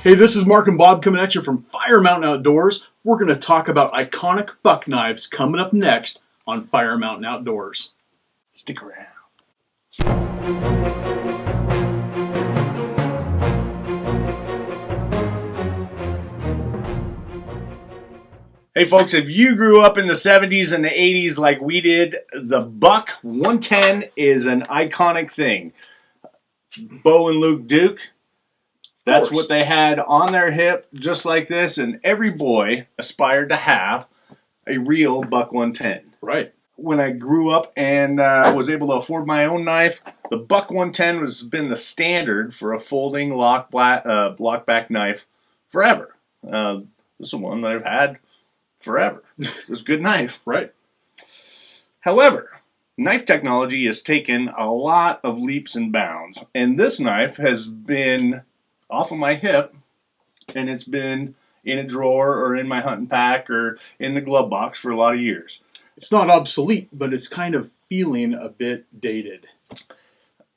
Hey, this is Mark and Bob coming at you from Fire Mountain Outdoors. We're going to talk about iconic buck knives coming up next on Fire Mountain Outdoors. Stick around. Hey folks, if you grew up in the 70s and the 80s like we did, the Buck 110 is an iconic thing. Bo and Luke Duke, that's what they had on their hip, just like this, and every boy aspired to have a real Buck 110. Right. When I grew up and was able to afford my own knife, the Buck 110 has been the standard for a folding lockback knife forever. This is the one that I've had forever. It's a good knife. Right. However, knife technology has taken a lot of leaps and bounds, and this knife has been off of my hip, and it's been in a drawer or in my hunting pack or in the glove box for a lot of years. It's not obsolete, but it's kind of feeling a bit dated.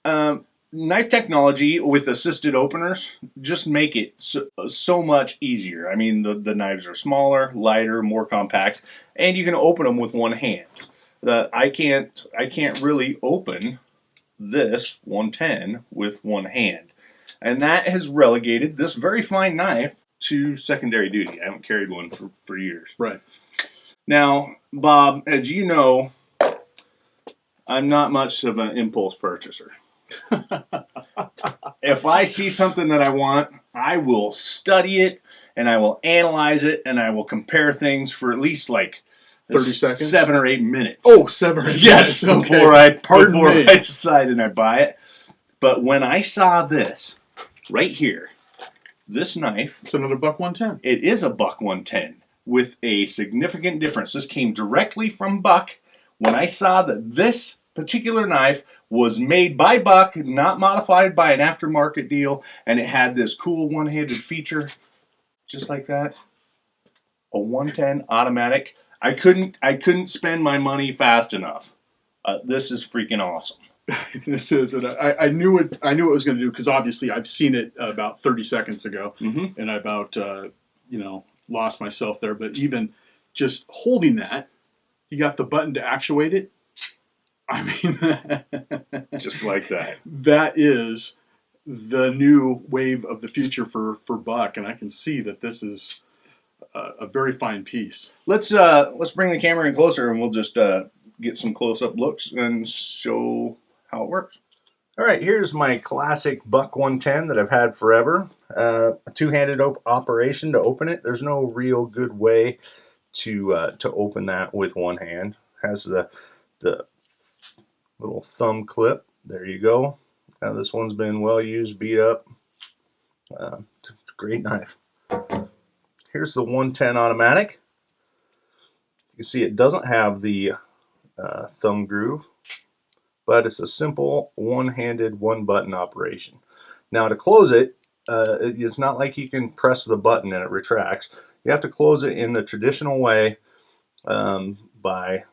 Knife technology with assisted openers just make it so much easier. I mean, the knives are smaller, lighter, more compact, and you can open them with one hand. I can't really open this 110 with one hand, and that has relegated this very fine knife to secondary duty. I haven't carried one for years. Right. Now, Bob, as you know, I'm not much of an impulse purchaser. If I see something that I want, I will study it and I will analyze it and I will compare things for at least like 30 seconds? 7 or 8 minutes. Oh, 7 or 8 yes, minutes. before I Okay. decide and I buy it. But when I saw this right here, this knife, It's another Buck 110. it is a Buck 110 with a significant difference. This came directly from Buck. When I saw that this particular knife was made by Buck, not modified by an aftermarket deal, and it had this cool one-handed feature, just like that, a 110 automatic. I couldn't spend my money fast enough. This is freaking awesome. This is, and I knew it was going to do, because obviously I've seen it about 30 seconds ago, and I about lost myself there. But even just holding that, you got the button to actuate it. I mean, just like that. That is the new wave of the future for Buck, and I can see that this is a very fine piece. Let's bring the camera in closer, and we'll just get some close-up looks and show how it works. All right, here's my classic Buck 110 that I've had forever. A two-handed operation to open it. There's no real good way to open that with one hand. It has the little thumb clip. There you go. Now this one's been well used, beat up. Great knife. Here's the 110 automatic. You can see it doesn't have the thumb groove, but it's a simple one-handed, one-button operation. Now to close it, it's not like you can press the button and it retracts. You have to close it in the traditional way by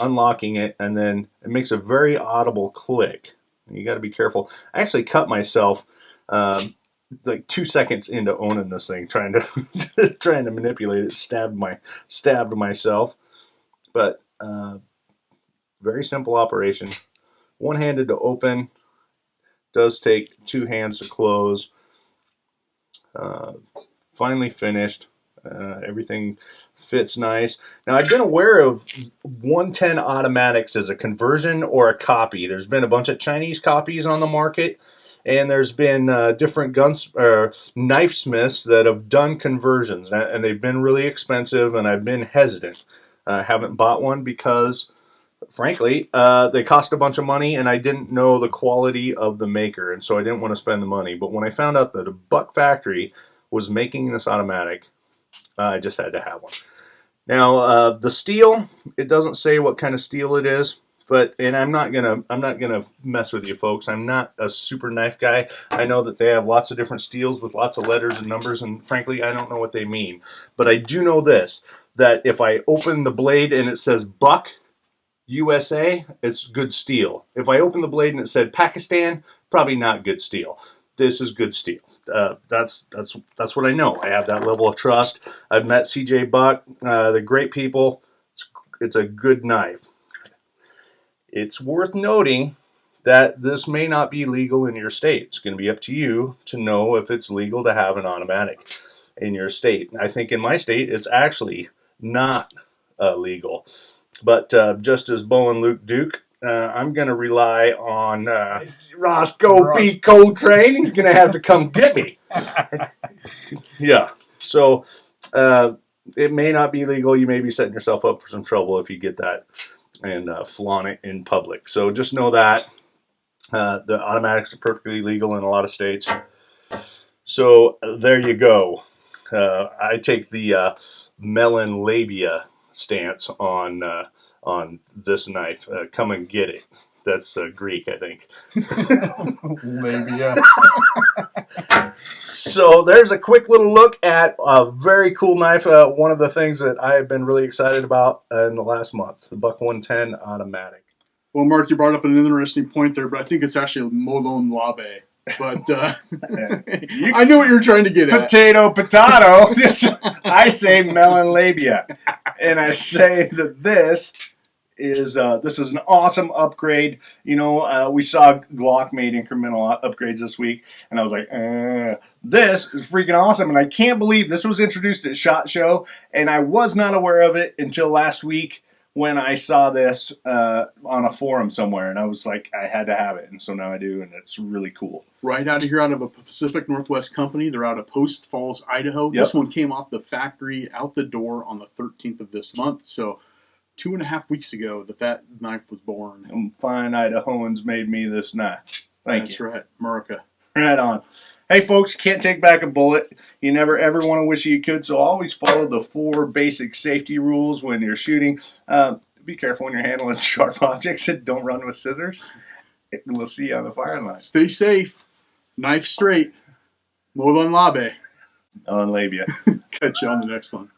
unlocking it, and then it makes a very audible click. You got to be careful. I actually cut myself like 2 seconds into owning this thing, trying to manipulate it. Stabbed myself, but very simple operation. One-handed to open, does take 2 hands to close. Finally finished. Everything fits nice. Now, I've been aware of 110 automatics as a conversion or a copy. There's been a bunch of Chinese copies on the market, and there's been different knife smiths that have done conversions, and they've been really expensive, and I've been hesitant. I haven't bought one because, frankly, they cost a bunch of money, and I didn't know the quality of the maker, and so I didn't want to spend the money. But when I found out that a Buck factory was making this automatic, I just had to have one. Now, the steel, it doesn't say what kind of steel it is, and I'm not gonna mess with you folks. I'm not a super knife guy. I know that they have lots of different steels with lots of letters and numbers, and frankly, I don't know what they mean. But I do know this, that if I open the blade and it says Buck USA, it's good steel. If I open the blade and it said Pakistan, probably not good steel. This is good steel. that's what I know. I have that level of trust. I've met CJ Buck. They're great people. It's a good knife. It's worth noting that this may not be legal in your state. It's going to be up to you to know if it's legal to have an automatic in your state. I think in my state it's actually not legal. But just as Bo and Luke Duke, I'm going to rely on Roscoe B. Coltrane. He's going to have to come get me. Yeah. So it may not be legal. You may be setting yourself up for some trouble if you get that and flaunt it in public. So just know that the automatics are perfectly legal in a lot of states. So there you go. I take the melon labia stance on this knife. Come and get it. That's Greek, I think. Labia. So there's a quick little look at a very cool knife. One of the things that I've been really excited about in the last month, the Buck 110 automatic. Well, Mark, you brought up an interesting point there, but I think it's actually Molon Labe. But I knew what you were trying to get at. Potato. I say melon labia. And I say that this is an awesome upgrade. You know, we saw Glock made incremental upgrades this week, and I was like, this is freaking awesome. And I can't believe this was introduced at SHOT Show, and I was not aware of it until last week when I saw this on a forum somewhere, and I was like, I had to have it, and so now I do, and it's really cool. Right out of here, out of a Pacific Northwest company. They're out of Post Falls, Idaho. Yep. This one came off the factory out the door on the 13th of this month, so 2.5 weeks ago that knife was born. Some fine Idahoans made me this knife. Thank That's you. right, America. Right on. Hey folks, can't take back a bullet. You never ever want to wish you could, so always follow the 4 basic safety rules when you're shooting. Be careful when you're handling sharp objects and don't run with scissors. We'll see you on the firing line. Stay safe. Knife straight. Molon Labe. On labia. Catch you on the next one.